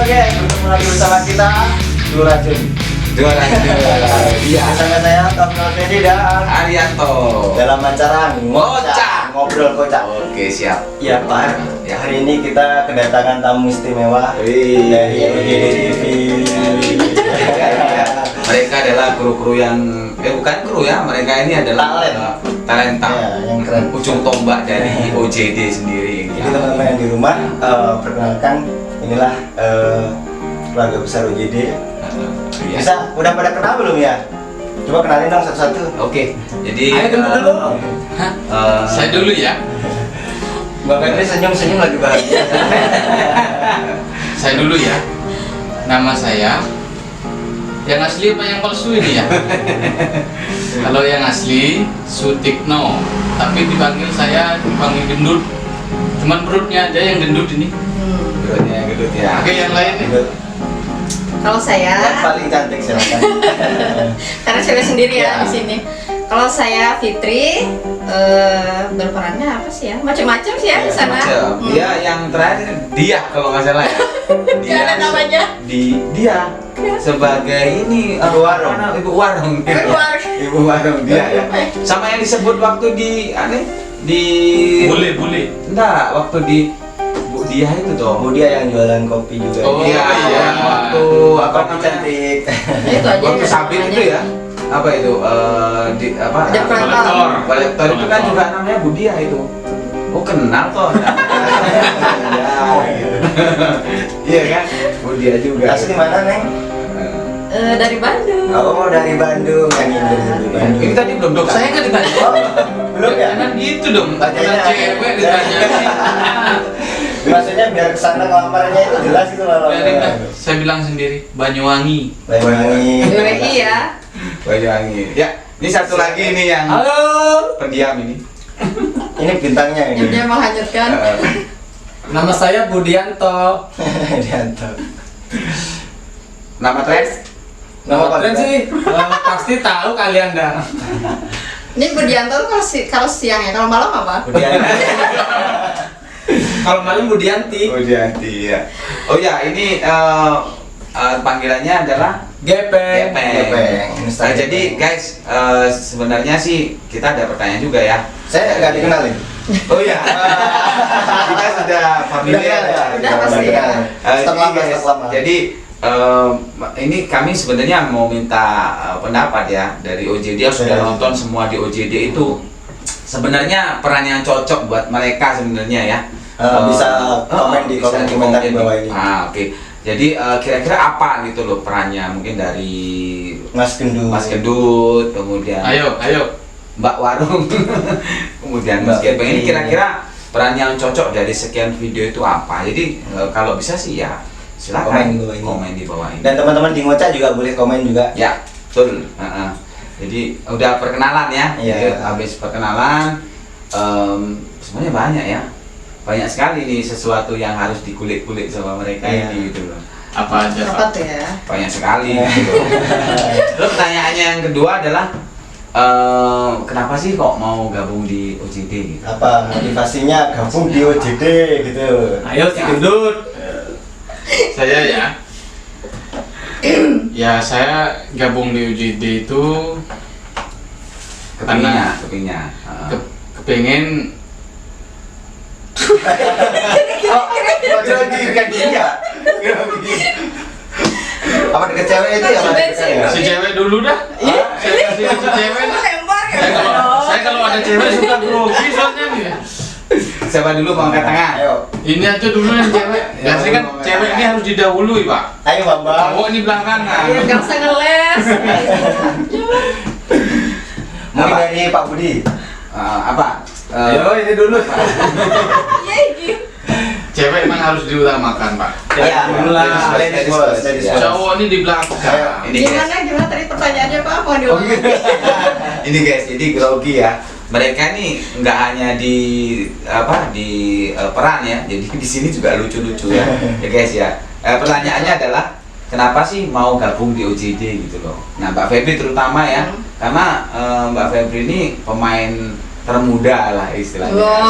Oke, bertemu lagi bersama kita Dua Racun. Iya. Bersama saya Tom Noveni dan Arianto dalam acara Ngocak. Ngobrol Kocak. Oke, siap. Ya Pak, Ya. hari ini kita kedatangan tamu istimewa Wih. dari OJD TV. Mereka adalah kru-kru yang bukan kru ya, mereka ini adalah talenta Ya, yang keren. ujung tombak dari OJD sendiri. Jadi teman-teman yang di rumah, perkenalkan inilah keluarga besar OJD. Iya. Bisa, udah pada kenal belum ya? Coba kenalin dong satu-satu. Oke, jadi Ayo dulu. Saya dulu ya. Mbak Febri senyum-senyum lagi bahagia. Saya dulu ya. Nama saya. Yang asli apa yang palsu ini ya? Kalau yang asli Sutikno, tapi dipanggil gendut. Cuman perutnya aja yang gendut ini. Berikutnya gedut ya. Oke, yang lain nih. Kalau Yang saya, paling cantik silakan. karena cewek sendiri Ya. ya di sini. Kalau saya Fitri, berperannya apa sih ya? Macam-macam sih ya di sana. Macam. Dia yang terakhir dia kalau nggak salah ya. Dia ada namanya. Dia sebagai ini Ibu warung. Ibu warung. Ibu warung. Ibu warung dia ya. Sama yang disebut waktu di Boleh. enggak, waktu di Bu Dia itu toh. Kemudian yang jualan kopi juga. Oh, Iya, iya. yang waktu apa Kopi namanya? cantik. Ya, itu aja. Waktu sabit itu ya. Apa itu? Di apa? Ada kolektor. Kolektor itu kan juga namanya Bu Dia itu. Oh, kenal toh. Ya, gitu. Iya kan? Bu Dia juga. Asli mana, Neng? Dari Bandung. Oh, dari Bandung. Yang ini dari Bandung. Ini tadi belum dok. Saya kan ditanya. Oh, belum ya? Jangan gitu dong. Tanyanya. Bukan cewek ditanya. Maksudnya biar kesana ngelamarnya itu jelas itu loh. Saya bilang sendiri Banyuwangi. Banyuwangi. Iya. Banyuwangi. Ya, ini satu lagi nih yang Halo. pendiam ini. Ini bintangnya Yang ini. dia menghanyutkan. Nama saya Budianto. Dianto. Nama trans? Nama Kalian panggilan? sih pasti tahu kalian dah. Ini Budianto tuh kalau siang ya, kalau malam apa? Budianto. Kalau malam Budianti. Oh, Janti ya. Oh ya, ini panggilannya adalah Gepeng. Gepeng. Nah, jadi guys, sebenarnya sih kita ada pertanyaan juga ya. Saya nggak dikenalin. Oh iya. Kita sudah familiar ya. Udah pasti ya. Stok lama, Guys, stok lama. jadi ini kami sebenarnya mau minta pendapat ya dari OJD yang sudah Yes. nonton semua di OJD itu sebenarnya peran yang cocok buat mereka sebenarnya ya. Bisa komen di bisa kolom komentar di bawah ini. Oke. Jadi kira-kira apa gitu loh perannya mungkin dari Mas Gendut. Mas Gendut, kemudian Ayo. Mbak Warung, kemudian Mas Mbak Gepeng ini Putri. kira-kira peran yang cocok dari sekian video itu apa? Jadi kalau bisa sih ya silakan Komen di bawah ini. komen di bawah ini. Dan teman-teman di Ngocak juga boleh komen juga. Ya, betul. Jadi udah perkenalan ya. Iya. Jadi, habis perkenalan, sebenarnya banyak ya, banyak sekali nih sesuatu yang harus dikulik-kulik sama mereka Iya. ini gitu loh. Apa aja, Apa Pak? tuh ya? Banyak sekali. Iya. Gitu. Terus pertanyaannya yang kedua adalah kenapa sih kok mau gabung di OJD gitu? Apa motivasinya gabung di OJD gitu? Ayo si Gendut. Saya ya. Ya, saya gabung di UJD itu Kepingnya. kepengen Kan dia. Apa deket cewek itu ya? Apa deket cewek? si cewek dulu dah. Saya kasih si cewek dah. Lempar ya. Saya kalau ada cewek suka grogi soalnya nih. Siapa dulu mau angkat tangan? Ayo, Ini aja dulu yang cewek. Biasanya kan cewek ini harus didahului, Pak. ayo Bambang. Cowok ini belakangan. Iya, nggak usah ngeles. Mungkin Apa? dari Pak Budi. Apa? Ayo ini dulu. Iya, ini. Cewek memang harus diutamakan, Pak. Ya, Mulai. ladies first, ladies first. Cowok ini di Ayo. belakang. Ini guys. Gimana tadi pertanyaannya Pak? Mau diulangi? Ini guys, jadi grogi ya. Mereka nih nggak hanya di peran ya, jadi di sini juga lucu-lucu ya, ya guys ya. Pertanyaannya adalah kenapa sih mau gabung di OJD gitu loh. Nah Mbak Febri terutama ya, karena Mbak Febri ini pemain termuda lah istilahnya. Wow.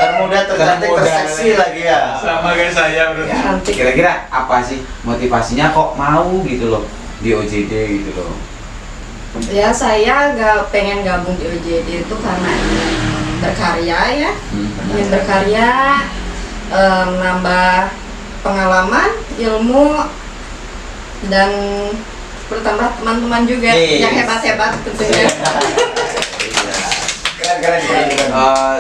Termuda, tercantik, Termuda. terseksi lagi ya. Sama kayak saya bro. Ya, Cantik. kira-kira apa sih motivasinya kok mau gitu loh di OJD gitu loh? Ya saya gak pengen gabung di OJD itu karena ingin berkarya ya, ingin berkarya, nambah pengalaman, ilmu, dan bertambah teman-teman juga Yes. yang hebat-hebat tentunya. Keren.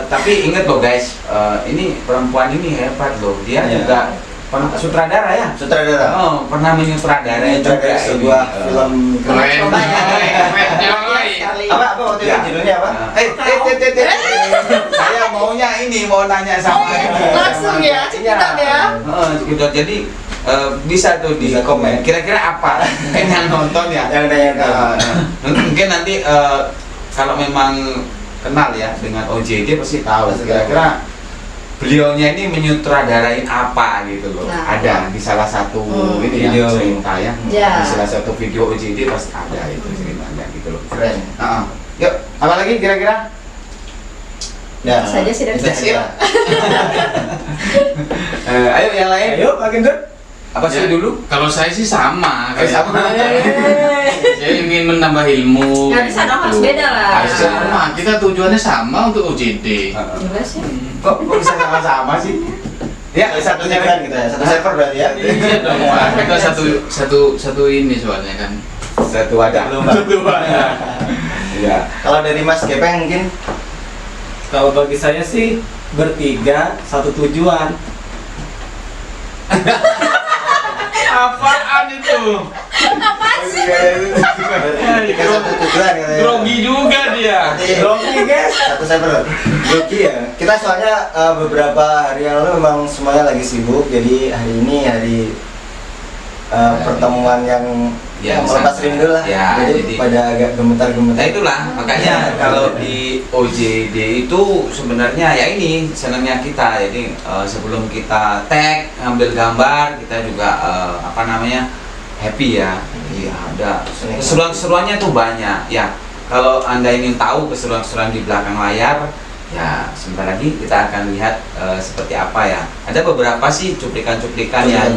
Tapi inget loh guys, ini perempuan ini hebat loh. Dia Iya. juga sutradara ya. Sutradara. Oh, pernah menyutradarai juga Sutradara ini. sebuah film. Keren. Coba ya. Keren, coy. Sekali. Apa waktu itu Ya. judulnya apa? Saya maunya ini mau nanya sama ini. Langsung ya, cepetan ya. Gitu. Jadi bisa tuh di Bisa komen. komen. Kira-kira apa? Kan yang nonton ya. Yang nanya. Mungkin nanti kalau memang kenal ya dengan OJD pasti tahu. Pasti Kira-kira beliaunya ini menyutradarain apa gitu loh. Nah. Ada di salah satu ini Video. ya cerita ya. Ya. Di salah satu video OJD pasti ada itu ceritanya gitu loh. Keren. Yuk, apa lagi kira-kira? Nah, Saja sih dari itu saya. aja. Ayo yang lain. Ayo Pak Gendut. Apa sih Ya, dulu? Kalau saya sih sama. kayak- Sama. Saya ingin menambah ilmu. Nggak bisa dong, harus beda lah. Harus sama. Kita tujuannya sama untuk OJD. Jelas ya. Kok bisa sama-sama sih? Ya, Satunya kan gitu ya. Satu server berarti ya. Iya dong, Pak. Kita satu ini soalnya kan. satu wadah. Belum, Pak. Iya. Kalau dari Mas Gepeng mungkin Kalau bagi saya sih bertiga satu tujuan. Apaan itu? bertiga satu tujuan katanya. Grogi juga dia. Berarti Grogi, guys. Satu server. Grogi ya. Kita soalnya beberapa hari yang lalu memang semuanya lagi sibuk. Jadi hari ini hari pertemuan yang Ya, melepas santai. rindu lah. Ya, jadi jadi- pada agak gemetar-gemetar. Nah itulah makanya kalau di OJD itu sebenarnya ya ini senangnya kita. Jadi sebelum kita tag ambil gambar kita juga apa namanya happy ya. Jadi ada keseruan-keseruannya tuh banyak ya. Kalau Anda ingin tahu keseruan-keseruan di belakang layar ya sebentar lagi kita akan lihat seperti apa ya. Ada beberapa sih cuplikan-cuplikan yang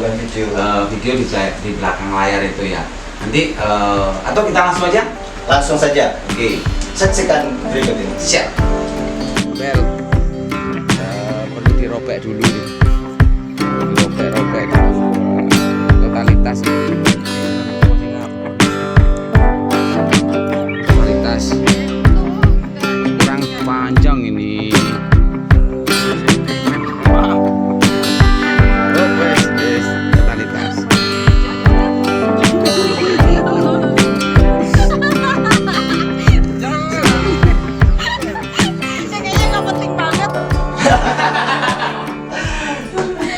video di belakang layar itu ya. Nanti atau kita langsung aja. Langsung saja Oke. saksikan berikut ini. Siap. Bel, perlu dirobek dulu nih. Dirobek dulu. Totalitas. Totalitas. Kurang panjang ini. Oh, wes, totalitas. Kayaknya nggak penting banget.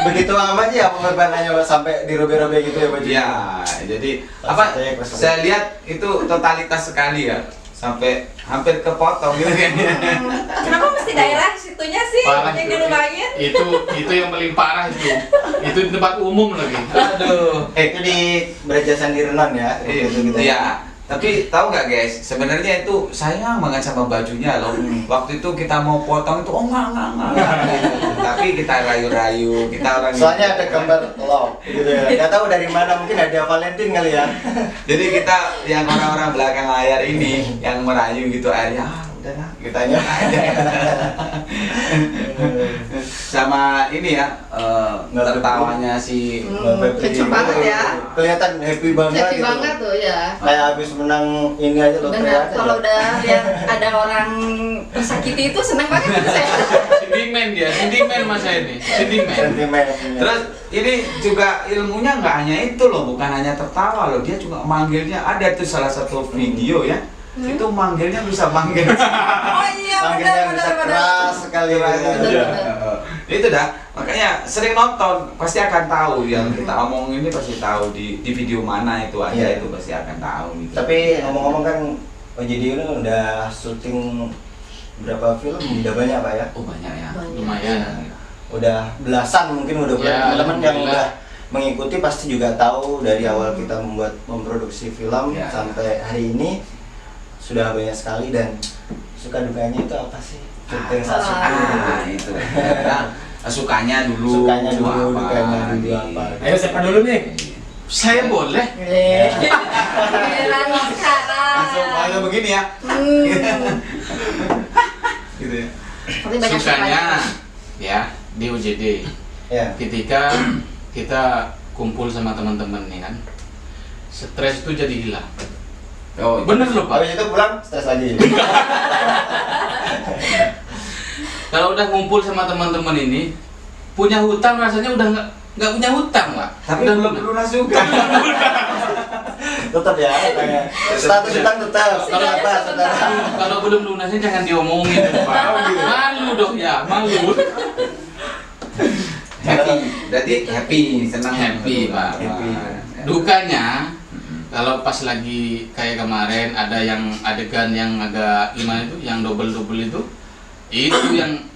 Begitu amat ya pengorbanannya sampai dirobek-robek gitu ya baju. Iya, jadi apa? Pas saya. Saya lihat itu totalitas sekali ya, sampai hampir kepotong gitu kayaknya. Kenapa mesti daerah situnya sih Parah yang itu. dilubangin? Itu yang paling parah itu. Itu di tempat umum lagi. Aduh. Itu di Brajasan di Renon ya. waktu itu kita. Iya. Tapi tahu nggak guys, sebenarnya itu sayang banget sama bajunya loh. Waktu itu kita mau potong itu, oh enggak. Gitu. Tapi kita rayu-rayu, kita orang. Soalnya ada gambar love gitu ya. Gak tahu dari mana, mungkin ada Valentine kali ya. Jadi kita yang orang-orang belakang layar ini yang merayu gitu akhirnya udahlah kita aja. Sama ini ya tertawanya si Kecil banget ya. Kelihatan happy banget. Happy gitu. banget tuh ya. Kayak habis menang ini aja loh. Benar, kalau udah lihat ada orang tersakiti itu seneng banget gitu saya. Sentimen dia, sentimen masa ini. Sentimen. Sentimen. Terus ini juga ilmunya nggak hanya itu loh, bukan hanya tertawa loh, dia juga manggilnya ada tuh salah satu video ya, itu manggilnya bisa manggil. Oh iya, Manggilnya bisa keras sekali Iya. rasanya. Itu dah, makanya sering nonton pasti akan tahu yang kita omong ini pasti tahu di video mana itu ada Iya. itu pasti akan tahu gitu. Tapi ngomong-ngomong kan OJD ini udah syuting berapa film? Udah banyak Pak ya? Oh banyak ya. Lumayan. Udah belasan mungkin udah Ya, teman-teman yang alhamdulillah. udah mengikuti pasti juga tahu dari awal kita memproduksi film Ya, sampai hari ini sudah banyak sekali. Dan suka dukanya itu apa sih? syuting satu. Itu. Nah, sukanya dulu. Sukanya dulu, dukanya dulu Di- apa. Ayo siapa dulu nih? Saya boleh. Giliran lo sekarang. Langsung begini ya. Gitu ya. Tapi banyak Sukanya sukanya. ya di OJD. Ya. Ketika kita kumpul sama teman-teman nih kan, stres itu jadi hilang. Oh, Bener loh Pak. Habis itu pulang stres lagi. Kalau udah ngumpul sama teman-teman ini, punya hutang rasanya udah nggak punya hutang Pak. tapi Udah belum lunas juga. Tetap ya, kayak status utang tetap. Kalau Apa? Tetap. Kalau belum lunasnya jangan diomongin Pak. Malu dong ya, malu. Happy. Berarti happy, senang. Happy Pak. Happy. Dukanya kalau pas lagi kayak kemarin ada yang adegan yang agak gimana itu, yang double itu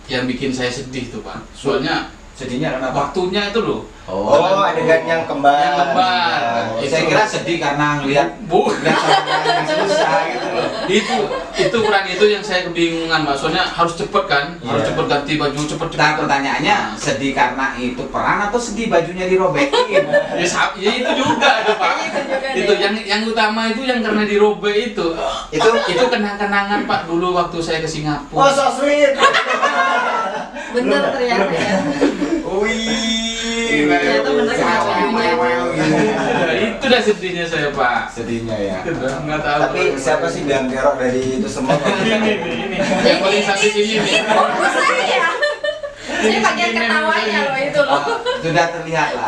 yang bikin saya sedih tuh Pak. Soalnya Sedihnya kenapa? waktunya itu loh. Oh, adegan yang kembar. Yang kembar. Oh, Saya kira sedih karena ngelihat Bu, yang susah gitu loh. itu peran itu yang saya kebingungan Pak. Soalnya harus cepet kan, harus Iya. cepet ganti baju cepet. Nah, pertanyaannya sedih karena itu peran atau sedih bajunya dirobekin? Ya itu juga itu Pak. Itu juga Itu deh. yang utama itu yang karena dirobek itu. Itu kenang-kenangan Pak dulu waktu saya ke oh Singapura. so sweet. Bener ternyata ya. Wih, Ternyata bener kenapa bajunya. Ya, itu dah sedihnya saya Pak. Sedihnya ya. Itu dah, nggak tahu. Tapi siapa sih yang kerok dari itu semua? Ini. Yang paling sakit ini nih. Oh, saya. Saya bagian ketawanya loh itu loh. Sudah terlihat lah.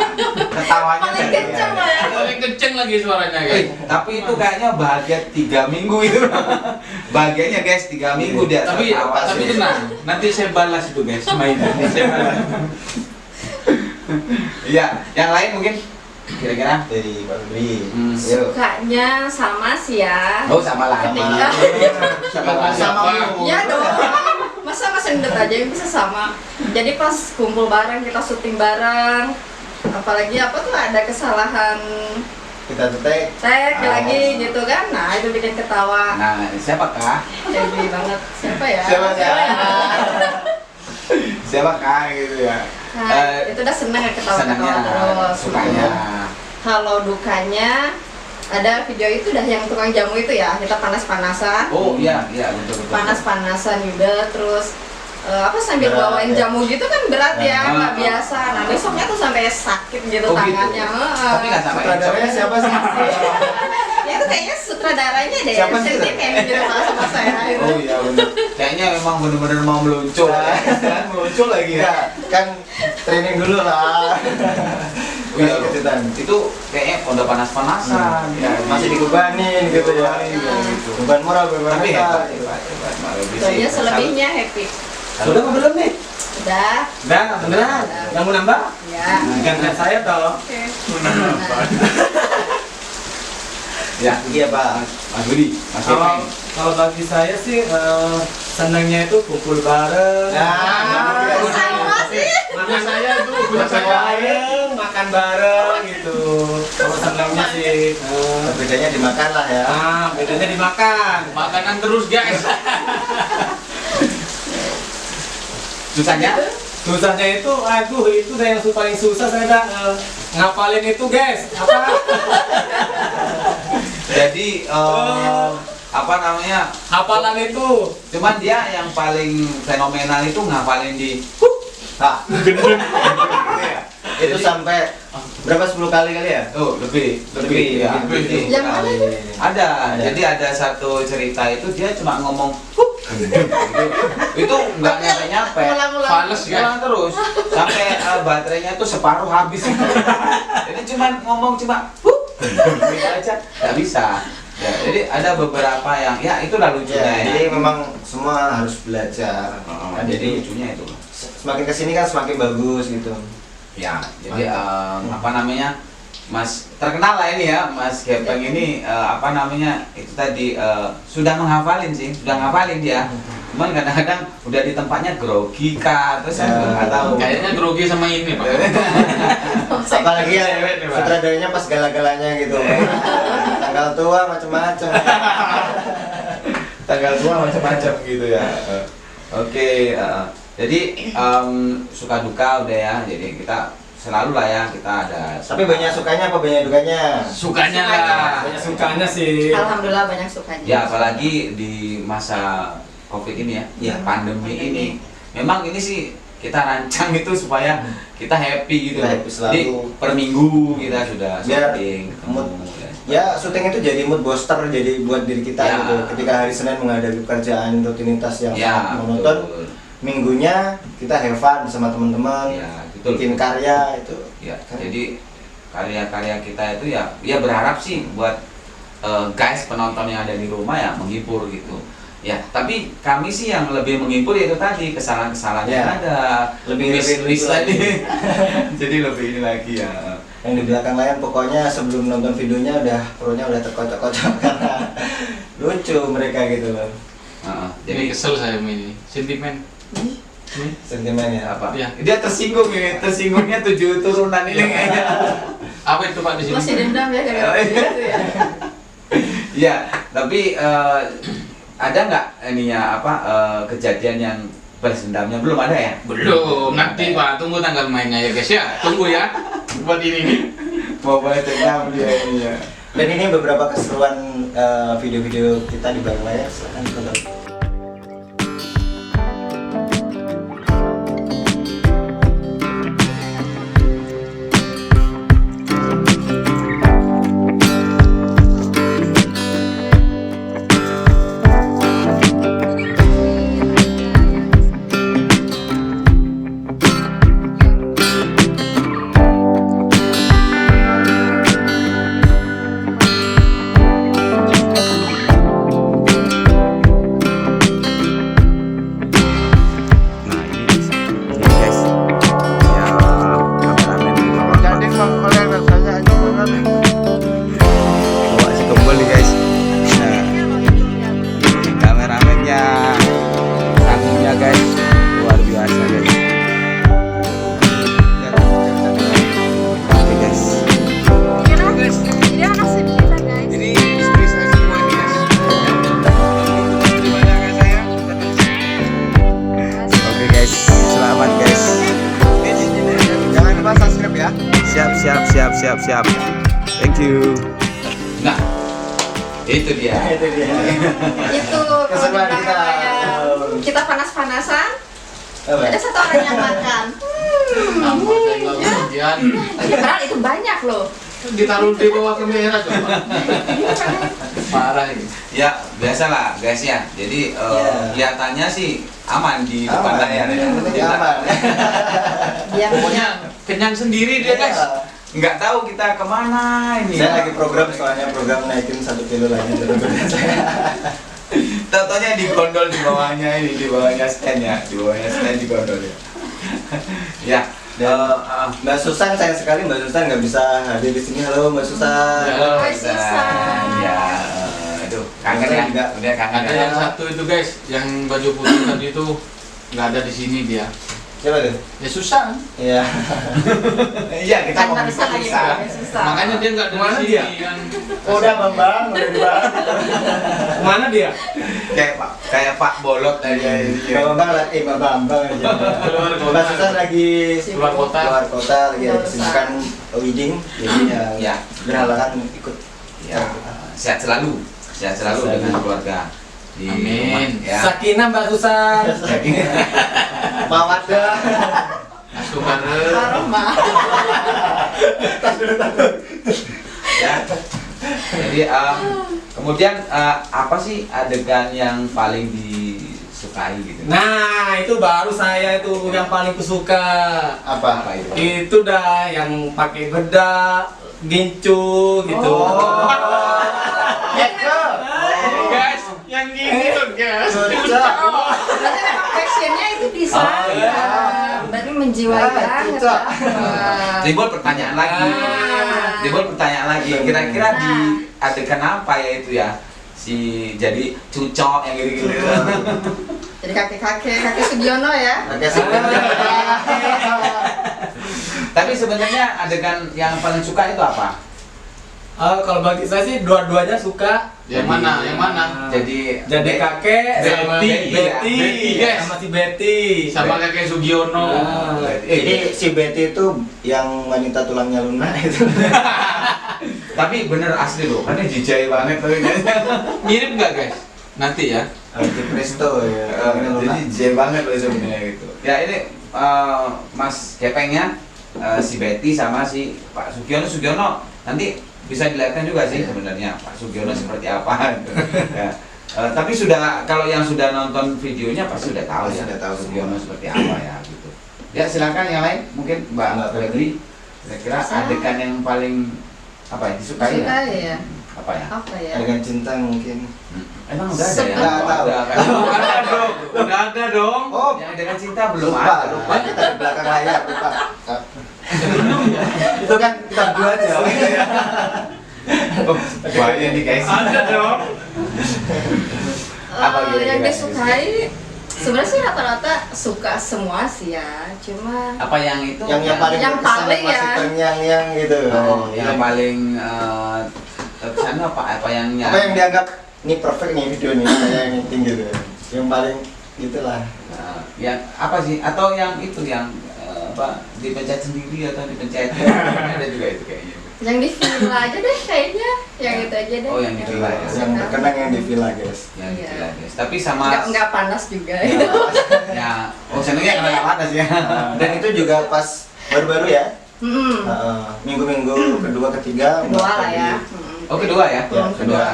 Ketawanya Paling terlihat. kenceng loh ya. Paling kenceng lagi suaranya guys. Tapi itu kayaknya bahagia 3 minggu itu. Bahagianya guys 3 minggu dia. Tapi tertawa tapi sih. tenang, nanti saya balas itu guys mainnya. Saya balas. Iya, yang lain mungkin kira-kira. Dari Pak Dwi. Hmm. Yuk. Sukanya sama sih ya. Oh sama lagi. Ketika Sama siapa? ya dong. Masa sendet aja yang bisa sama. Jadi pas kumpul bareng kita syuting bareng. Apalagi apa tuh ada kesalahan Kita tetek. tag lagi gitu kan. Nah, itu bikin ketawa. Nah, siapakah? Happy banget. Siapa ya? Siapa ya? ya? Siapakah gitu ya? Nah, itu udah seneng ya ketawa-ketawa Senangnya, terus. sukanya. Kalau dukanya ada video itu dah yang tukang jamu itu ya, kita panas-panasan. Oh iya, iya betul. Panas-panasan juga terus apa sambil Berat, bawain ya. jamu gitu kan berat ya, Ah, nggak ah. biasa. Nah besoknya tuh sampai sakit gitu Oh, gitu? tangannya. Tapi nggak sampai. Sutradaranya siapa sih? Ya itu kayaknya sutradaranya deh, Siapa sih? sentimen gitu sama saya. Itu. Oh iya benar. Kayaknya memang benar-benar mau meluncur. Kan muncul lagi ya. Kan training dulu lah. Iya, Kejutan. itu kayaknya udah panas-panasan. Ya, masih dikubanin gitu ya. Gitu. Beban moral, beban Tapi mental. hebat. Malah bisa. Soalnya selebihnya happy. Sudah apa belum nih? Udah, Udah, beneran. Yang mau nambah? ya. Gantian saya toh. Oke. Ya, Iya Pak. Mas Budi, Mas Kalau Kevin. kalau bagi saya sih senangnya itu kumpul bareng. Nah, Sama sih. Mana saya itu makan bareng, makan bareng gitu. Kalau senangnya sih Bedanya dimakan lah ya. bedanya dimakan. Makanan terus guys. Susahnya? Susahnya itu, aduh itu yang paling susah saya dah ngapalin itu guys. Apa? Jadi apa namanya? Hafalan itu. Cuman dia yang paling fenomenal itu ngapalin di Nah, itu sampai berapa 10 kali kali ya? oh lebih ya. lebih. Yang mana itu? Ada. Ada. Jadi ada satu cerita itu dia cuma ngomong gitu. Itu nggak nyampe. Ulang-ulang. Fales guys. Ulang terus sampai baterainya tuh separuh habis. Jadi cuma ngomong cuma gitu aja nggak bisa. Ya, jadi ada beberapa yang ya itulah lucunya Ya, ya. jadi memang semua harus belajar. Oh, Nah, jadi jadi lucunya itu. semakin kesini kan semakin bagus gitu. Ya, jadi apa namanya? Mas terkenal lah ini ya, Mas Gepeng ini apa namanya? Itu tadi sudah menghafalin sih, sudah ngafalin dia. Cuman kadang-kadang udah di tempatnya grogi kah, terus saya juga nggak tahu. Kayaknya grogi sama ini Pak. Apalagi ya sutradaranya pas gala-galanya gitu. Tanggal tua macem-macem. Tanggal tua macam-macam gitu ya. Oke, jadi suka duka udah ya. Jadi kita selalu lah ya kita ada. Tapi banyak sukanya apa banyak dukanya? Sukanya lah. Banyak sukanya sih. Alhamdulillah banyak sukanya. Ya apalagi di masa COVID ini ya, Iya. pandemi ini. Memang ini sih kita rancang itu supaya kita happy gitu. Kita happy selalu. Jadi per minggu kita sudah Biar syuting, mood. ketemu. Ya syuting itu jadi mood booster jadi buat diri kita Ya. gitu. Ketika hari Senin menghadapi pekerjaan rutinitas yang Ya, sangat monoton, betul. minggunya kita have fun sama teman-teman, Ya, betul. bikin karya itu. Ya, jadi karya-karya kita itu ya berharap sih buat guys penonton yang ada di rumah ya menghibur gitu. Ya, tapi kami sih yang lebih menghibur yaitu tadi kesalahan-kesalahan yang Ya. ada. Lebih miss lagi. lagi. Jadi lebih ini lagi ya. Yang di belakang layar pokoknya sebelum nonton videonya perutnya udah terkocok-kocok karena lucu mereka gitu loh. Jadi Jadi kesel saya sama ini. Sentimen. Sentimen ya. apa? Iya. Dia tersinggung ini, tersinggungnya 7 turunan ini kayaknya. Apa itu Pak di sini? Masih dendam ya gara-gara itu ya. Ya, tapi ada nggak ininya apa kejadian yang balas dendamnya belum ada ya? Belum, nanti Pak, tunggu tanggal mainnya ya guys ya. Tunggu ya. Buat ini nih. Mau balas dendam dia ini ya. Dan ini beberapa keseruan video-video kita di belakang layar. Silahkan tonton. Nah ini guys, ya kameramen bawa si kembali nih guys. Nah ini kameramennya sangunya guys luar biasa guys. Oke guys, Ini anak kita guys. jadi istri saya semua ini guys. Terima kasih saya. Oke guys, selamat guys. Jangan lupa subscribe ya. Siap. Thank you. Nah, itu dia. Itu dia. Itu kalau di Keseruan belakang kita. layar kita panas-panasan. Apa? Ada satu orang yang makan. Nama saya nggak kemudian. Padahal itu banyak loh. Ditaruh di bawah kamera coba. Parah ini. Ya, biasalah guys ya. Jadi kelihatannya sih aman di depan Aman. layar ya. Yang penting Kita aman. Yang Pokoknya kenyang sendiri dia guys. nggak tahu kita kemana ini. Saya lagi program soalnya program naikin 1 kilo lagi berat badan saya. Contohnya di gondol di bawahnya ini, di bawahnya stand ya, di bawahnya stand di gondol ya. Ya, Dan Mbak Susan sayang sekali Mbak Susan nggak bisa hadir di sini. Halo Mbak Susan. Ya. Hai, Susan. Ya, aduh, kangen ya, Juga. udah kangen Ada ya. yang satu itu guys, yang baju putih tadi itu nggak ada di sini dia. Siapa tuh? Ya susah. Iya. Iya, kita Kan mau harus lagi bisa. susah. Makanya dia nggak ada Mana di dia? sini kan. Oh, udah Bambang, udah dibahas. Mana dia? Kayak Pak Bolot tadi ya. Mbak Bambang lagi, Mbak Bambang aja. Mbak Susan lagi Keluar kota. keluar kota lagi ada kesibukan wedding, jadi Ya. berhalangan ikut. Ya, sehat selalu dengan keluarga di Amin. rumah ya. Sakinah Mbak Susan. Mawadah. Asukan. Aroma. Ya. Jadi kemudian apa sih adegan yang paling disukai gitu? Nah, itu baru saya itu yang paling kusuka. Apa itu? Itu dah yang pakai bedak, gincu gitu. Guys, yang gini tuh guys. Berarti memang passionnya itu di sana. Oh, iya. Berarti menjiwai banget. cocok. Wah. Timbul pertanyaan lagi. Ah. Timbul pertanyaan lagi. Kira-kira di adegan apa ya itu ya? Si jadi cucok yang gitu-gitu. Jadi kakek Sugiono ya. Oke, sebenarnya. Tapi sebenarnya adegan yang paling suka itu apa? Kalau bagi saya sih dua-duanya suka. Yang mana? Yang mana? Jadi kakek Betty. Betty Betty, guys. sama si Betty. Sama kakek Sugiono. Jadi si Betty itu yang wanita tulangnya lunak itu. Tapi bener asli loh, kan ini jijai banget tuh. Mirip nggak guys? Nanti ya. Anti Presto ya. Jadi jijai banget loh sebenarnya gitu. Ya ini Mas Gepengnya si Betty sama si Pak Sugiono nanti bisa dilihatkan juga sih sebenarnya Pak Sugiono seperti apa gitu. Ya. Tapi kalau yang sudah nonton videonya pasti sudah tahu ya Sudah tahu Sugiono seperti apa ya gitu. Ya silakan yang lain mungkin Mbak Febri kira-kira adegan yang paling apa ya disukai ya? Suka ya. Apa ya? Apa ya? Dengan cinta mungkin. Emang udah ada ya? Nggak tahu. Ada dong. Udah ada dong. Oh, Yang dengan cinta belum lupa, ada. lupa kita di belakang layar lupa. Itu kan kita berdua aja. Bahaya nih guys. Ada dong. Apa kira-kira Yang yang disukai sebenarnya sih rata-rata suka semua sih ya, cuma Apa yang itu? Yang paling Yang berkesan, paling masih ya. terngiang-ngiang gitu. Oh, yang paling terkesan apa yang Apa yang dianggap ini perfect nih video nih saya yang editing gitu. Yang paling gitulah. yang apa sih? Atau yang itu yang apa dipencet sendiri atau dipencet? Ada juga itu kayaknya. yang di villa aja deh kayaknya, yang itu aja deh. Oh, yang di villa ya. Yang berkenang yang di villa guys. Yang Iya. gitu lah, guys. Tapi sama Nggak panas juga. ya, senengnya karena nggak panas ya. Dan itu juga pas baru-baru ya. Hmm. Minggu-minggu kedua ketiga. Kedua lah jadi ya. Oh kedua ya? Ya, kedua.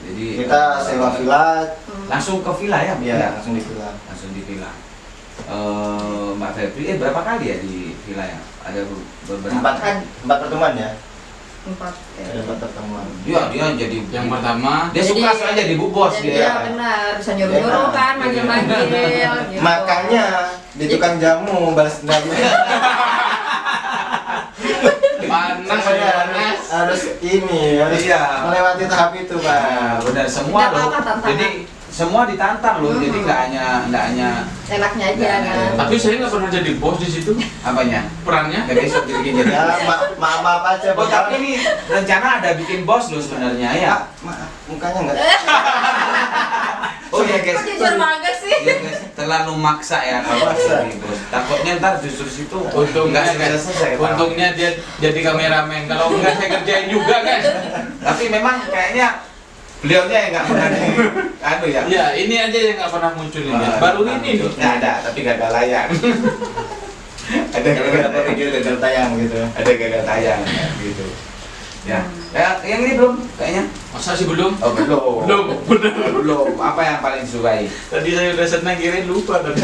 Jadi Kita sewa villa, langsung ke villa ya? ya langsung di villa. Langsung di villa. Mbak Febri, berapa kali ya di villa ya? Ada beberapa. Empat pertemuan ya. 4. Ada 4 pertemuan. Iya, dia jadi Yang pertama. dia suka soalnya jadi bu bos Jadi dia. ya benar, bisa nyuruh-nyuruh kan, manggil-manggil gitu. Makanya di tukang jamu balas dendam. Panas Makanya panas. harus ini, harus Iya. melewati tahap itu, Pak. Nah, benar semua Nggak loh. apa-apa tantangan. Jadi semua ditantang loh. Jadi nggak hanya Enaknya aja Nggak, kan. Tapi saya nggak pernah jadi bos di situ. apanya. Perannya. Dari besok jadi Ya, maaf aja, Oh tapi ini rencana ada bikin bos loh sebenarnya ya. Maaf, mukanya enggak. Oh ya guys. Kok jujur banget sih? Iya guys, terlalu maksa ya kalau Maksa. jadi bos. Takutnya ntar justru situ Untungnya nggak guys. selesai. Untungnya dia jadi kameramen. Kalau enggak saya kerjain juga guys. Tapi memang kayaknya beliaunya yang nggak pernah di anu ya. Ya ini aja yang nggak pernah muncul ini. Baru ini nih. Nggak ada, tapi gagal layar. Ada Beberapa video gagal tayang gitu. ada gagal tayang ya, gitu. Ya, yang ini belum kayaknya. Masa sih belum? Oh belum. Belum. Bener. Belum. Apa yang paling disukai? Tadi saya udah senang kirain lupa tadi.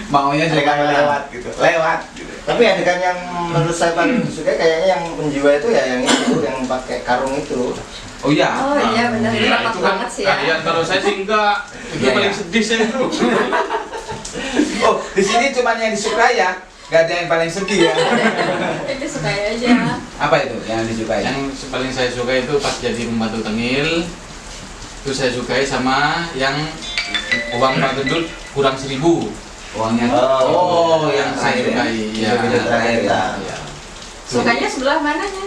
Maunya juga Adegan lewat gitu. Lewat gitu. Tapi adegan yang menurut saya paling suka kayaknya yang menjiwa itu ya yang itu yang pakai karung itu. Oh iya. Oh iya benar, Ya, rapat itu kan banget sih ya. kalian, kalau saya sih enggak. Itu Iya, paling iya. sedih saya itu. Oh, di sini cuma yang disukai ya. Gak ada yang paling sedih ya. Itu suka aja. Apa itu yang disukai? Yang paling saya suka itu pas jadi pembantu tengil. Itu saya sukai sama yang uang Pak Gendut kurang 1.000. Uangnya. Oh, yang saya terakhir ya. sukai. Ya. Video terakhir ya. Ya. Sukanya sebelah mananya?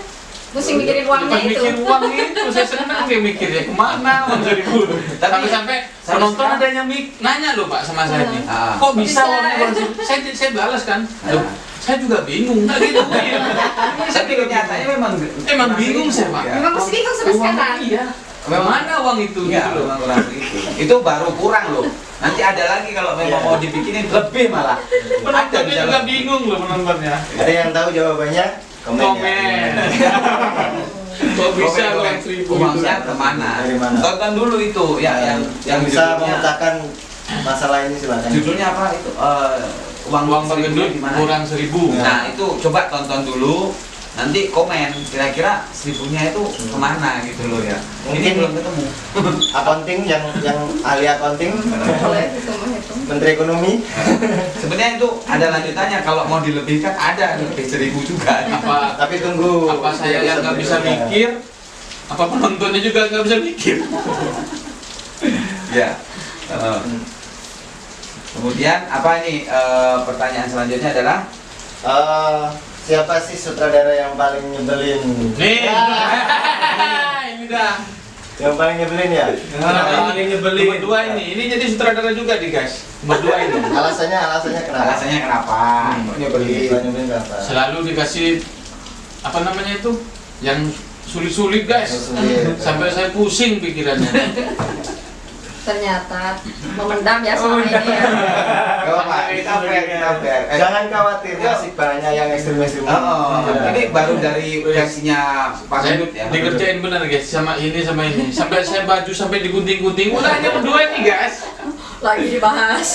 Pusing mikirin uangnya Pas itu. mikir uang itu, saya senang dia mikirnya kemana uang 1.000. Tapi Sampai saya penonton sekarang- ada yang nanya loh Pak sama saya nih. Ah. Kok bisa Bisa. uangnya kurang 1.000? Saya balas kan. Loh, Ah. saya juga bingung. Nah, gitu. Tapi kenyataannya memang Emang bingung saya, Pak. Ya. Memang masih bingung sampai Uang sekarang. iya. Kemana uang itu Iya, gitu loh. memang kurang itu. Itu baru kurang loh. Nanti ada lagi kalau memang Iya. mau dibikinin lebih malah. Ada Penontonnya bisa juga lebih. bingung loh penontonnya. Ada yang tahu jawabannya? Komen. Kok bisa uang 1.000 gitu? Uangnya kemana? Dari mana? Tonton dulu itu ya yang bisa judulnya- memecahkan masalah ini silakan. Judulnya apa itu? Uang Pak Gendut gimana? kurang 1.000. Nah itu coba tonton dulu. Nanti komen kira-kira 1.000-nya itu kemana gitu loh ya. Ini Mungkin- belum ketemu. Accounting yang ahli accounting, Kalau itu mah itu. Menteri Ekonomi. Sebenarnya itu ada lanjutannya. Kalau mau dilebihkan ada lebih 1.000 juga. Apa Tapi tunggu. apa saya yang nggak bisa mikir? Apa penontonnya juga nggak bisa mikir? Ya. Kemudian apa ini pertanyaan selanjutnya adalah Siapa sih sutradara yang paling nyebelin? Nih, ini dah. Yang paling nyebelin ya. Nah, ini nyebelin. Nomor 2 ini jadi sutradara juga nih guys. Nomor 2 ini. Alasannya kenapa? Alasannya kenapa? Nyebelin. Nyebelin kenapa? Selalu dikasih apa namanya itu? Yang sulit-sulit guys. Sulit. Sampai saya pusing pikirannya. Ternyata memendam ya sama ini ya. Gak apa-apa, kita fair. Jangan khawatir, masih banyak yang ekstrim-ekstrim. Oh, ini baru dari versinya Pak Saya Gendut ya. dikerjain bener guys sama ini. Sampai saya baju sampai digunting-gunting. Udah hanya berdua nih guys. Lagi dibahas.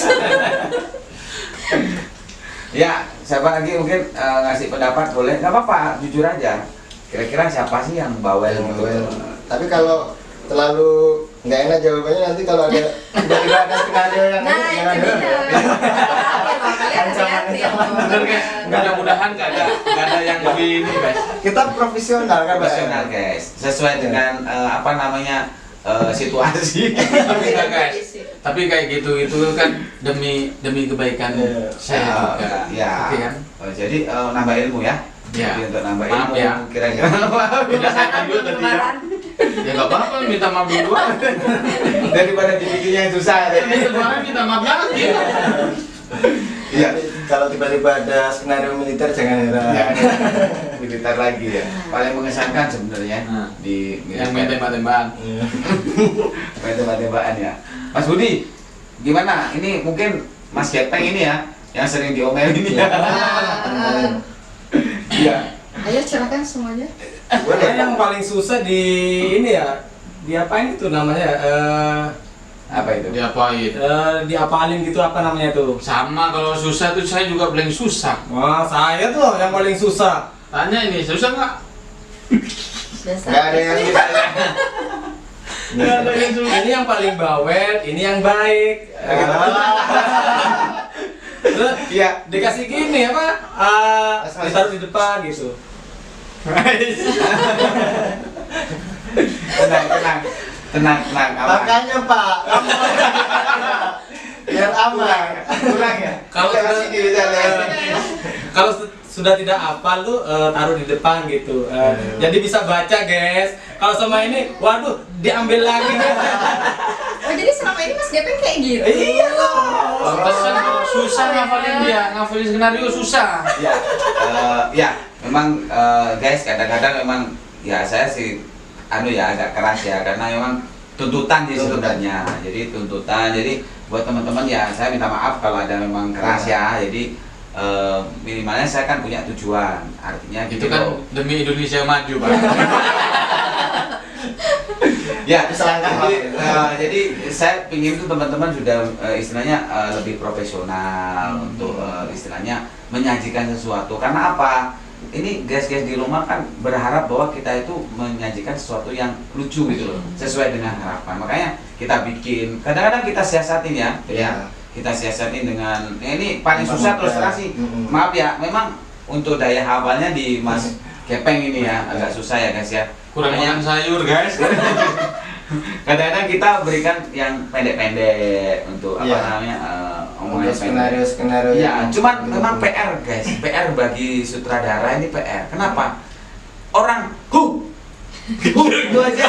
Ya, siapa lagi mungkin ngasih pendapat boleh? Gak apa-apa, jujur aja. Kira-kira siapa sih yang bawel gitu? Tapi kalau terlalu nggak enak jawabannya nanti kalau ada tiba-tiba ada skenario yang Nah, itu dia. Kalian hati-hati ya. Bener guys. Mudah-mudahan gak ada yang lebih ini guys. kita profesional kan, Pak? Profesional guys, sesuai dengan apa namanya situasi. Tapi enggak guys. Tapi kayak gitu itu kan demi kebaikan Iya. saya juga. Ya. Oke kan? Jadi nambah ilmu ya. Ya. Jadi untuk nambah Maaf ilmu ya. kira-kira. Udah saya lanjut tadi ya. Ya nggak apa-apa, minta maaf duluan. Daripada dibikinnya yang susah. Ini kemarin minta maaf lagi. Iya. Kalau tiba-tiba ada skenario militer jangan heran. Ya, militer lagi ya. Paling mengesankan sebenarnya Nah, di Yang main tembak-tembakan. main tembak-tembakan ya. Mas Budi, gimana? Ini mungkin Mas Gepeng ini ya yang sering diomelin ini ya. Iya. Ayo silakan semuanya. Boleh. Yang paling susah di ini ya, diapain itu namanya? Apa itu? Diapain? Diapalin gitu apa namanya tuh? Sama kalau susah tuh saya juga paling susah. Wah, saya tuh yang paling susah. Tanya ini, susah nggak? Biasa. Nggak ada yang bisa. Ini yang paling bawel, ini yang baik. Terus Iya. dikasih gini apa? Ditaruh di depan gitu. Tenang, aman. Makanya Pak, kamu biar aman. Kurang ya? Kalau Kita sudah- kasih diri saya. Kalau sudah tidak hafal tuh taruh di depan gitu. Jadi bisa baca, guys. Kalau sama ini, waduh, diambil lagi. Oh jadi selama ini Mas Gepeng kayak gitu? Iya dong. Pantesan kalau susah ngafalin dia, ngafalin skenario susah. Ya, ya, memang guys kadang-kadang memang ya saya sih agak keras ya karena memang tuntutan sih sebenarnya. Jadi tuntutan. Jadi buat teman-teman ya saya minta maaf kalau ada memang keras ya. Jadi minimalnya saya kan punya tujuan. Artinya Itu kan demi Indonesia maju, Pak. ya, Selangkah. jadi saya pingin tuh teman-teman sudah istilahnya lebih profesional untuk istilahnya menyajikan sesuatu. Karena apa? Ini guys-guys di rumah kan berharap bahwa kita itu menyajikan sesuatu yang lucu gitu loh, sesuai dengan harapan. Makanya kita bikin. Kadang-kadang kita siasatin ya. Kita siasatin dengan ini paling susah terus terang sih. Maaf ya, memang untuk daya hafalnya di Mas Gepeng ini ya agak susah ya guys ya. Kurang makan sayur, guys. Kadang-kadang kita berikan yang pendek-pendek untuk apa Iya. namanya omongan Untuk skenario-skenario. Ya, yang- cuman memang PR guys, PR bagi sutradara ini PR. Kenapa? Orang gitu aja,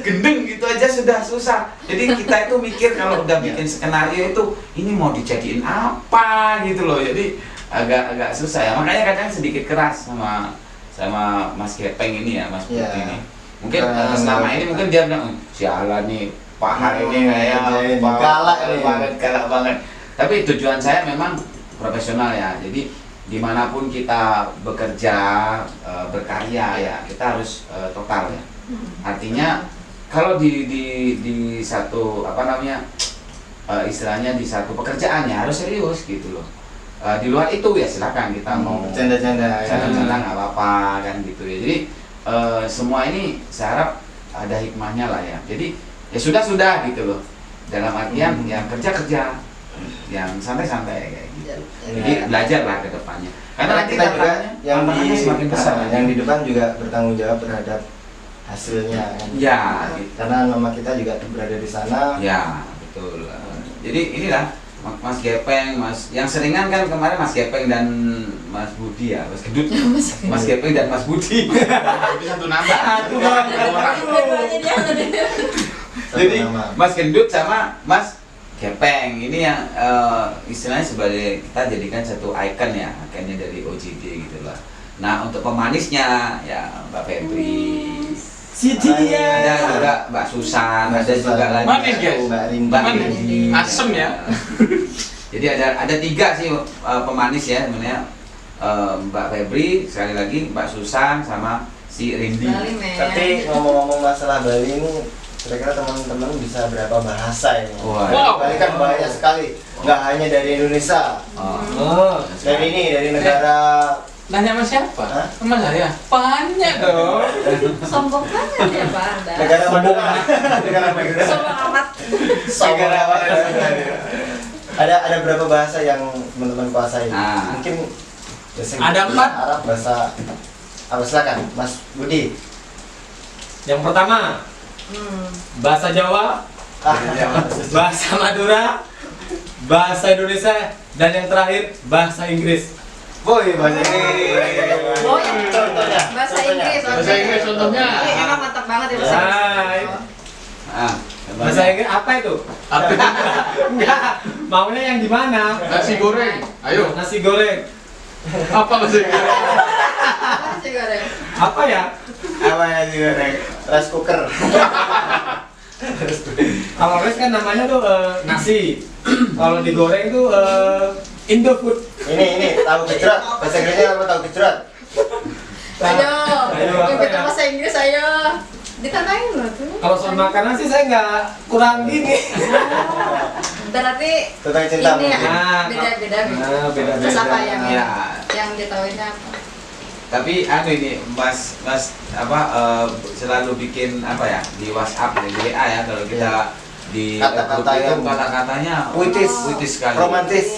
gendeng gitu aja sudah susah. Jadi kita itu mikir kalau udah bikin skenario itu ini mau dijadiin apa gitu loh. Jadi agak susah ya. Makanya kadang sedikit keras sama Mas Gepeng ini ya, Mas Budi Iya. ini. Mungkin selama ini mungkin dia bilang, sialan nih Pak Har ini kayak galak banget. Tapi tujuan saya memang profesional ya. Jadi dimanapun kita bekerja, berkarya ya kita harus total ya. Artinya kalau di satu apa namanya istilahnya di satu pekerjaan ya harus serius gitu loh. Di luar itu ya silakan kita mau Canda-canda. canda-canda nggak apa-apa kan gitu ya. Jadi semua ini saya harap ada hikmahnya lah ya. Jadi ya sudah gitu loh. Dalam artian yang kerja, yang santai-santai kayak gitu. Jadi belajarlah ke depannya. Karena nanti kita juga yang tantangannya di semakin besar. yang di depan juga bertanggung jawab terhadap hasilnya kan. Ya, gitu. Karena nama kita juga berada di sana. Ya, betul. Jadi inilah Mas Gepeng, Mas yang seringan kan kemarin Mas Gepeng dan Mas Budi ya, Mas Gedut. Mas Gepeng dan Mas Budi. Tapi satu nama. Satu Bang. Dua-duanya dia ada di Jadi nama. Mas Gendut sama Mas Gepeng ini yang istilahnya sebagai kita jadikan satu ikon ya, ikonnya dari OJD gitu lah. Nah untuk pemanisnya ya Mbak Febri, Si dia. ada juga Mbak Susan, Mbak ada Susan. juga lagi Manis, guys. Mbak Rindy. Mbak Manis. Rindy. Asem ya. Jadi ada 3 sih pemanis ya sebenarnya. Mbak Febri, sekali lagi Mbak Susan sama si Rindy. Bali, men. Tapi ngomong-ngomong masalah Bali ini, kira-kira teman-teman bisa berapa bahasa ini? Wah. Wow. Bali kan banyak sekali, nggak hanya dari Indonesia, Oh. Oh. dari negara. Nanya sama siapa? Hah? Sama saya. Banyak dong. Sombong banget ya Pak Anda. Negara Madura. Negara Madura. Sombong amat. Negara Madura. Ada berapa bahasa yang teman-teman kuasai? Ah. Mungkin bahasa Ada Inggris, 4. Arab, bahasa apa, silakan Mas Budi. Yang pertama, bahasa Jawa, bahasa Madura, bahasa Indonesia, dan yang terakhir bahasa Inggris. Boy, bahasa Inggris. Oh, iya. Contohnya. Bahasa contohnya. Inggris. oke. Bahasa Inggris contohnya. Ini emang mantap banget ya bahasa Ah, Inggris. Ah, Bahasa Inggris apa itu? Apa? Enggak, maunya yang gimana? Nasi goreng. Ayo. Nasi goreng. Apa bahasa Inggris? Apa sih goreng? Apa ya? Apa yang digoreng? Rice cooker. Kalau rice kan namanya tuh nasi. Kalau digoreng tuh Indofood. Ini tahu gejrot. Bahasa Inggrisnya apa, tahu gejrot? Ayo, Ayo, yang apa kita ya? bahasa Inggris ayo. Ditandain loh tuh. Kalau soal makanan sih saya nggak kurang gini. Berarti Tentang cinta ini ya, mungkin. beda-beda. Beda-beda. Terus apa yang Ya. yang ditahuinnya apa? Tapi ini Mas selalu bikin apa ya di WhatsApp di WA ya kalau kita di Kata-kata grup itu yang kata-katanya puitis, sekali. romantis.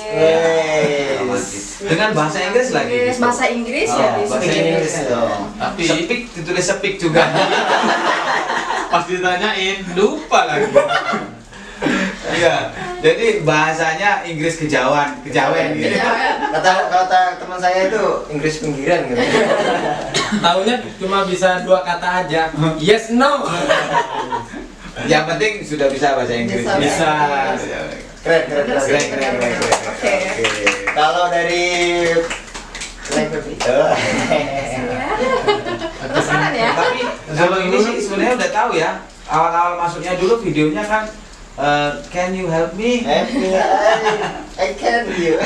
Romantis. Dengan bahasa Inggris lagi. gitu. Bahasa Inggris Oh, ya. bahasa Speak Inggris. English dong. Tapi Sepik ditulis sepik juga. pas ditanyain lupa lagi. Iya. Jadi bahasanya Inggris kejawen gitu. Kata teman saya itu Inggris pinggiran gitu. Tahunya cuma bisa 2 kata aja. Yes, no. Yang penting sudah bisa bahasa Inggris. Bisa. Keren, keren, keren. Keren. Oke. Kalau dari Penasaran ya? Tapi kalau ini sih sebenarnya udah tahu ya. Awal-awal masuknya dulu videonya kan can you help me? I can you.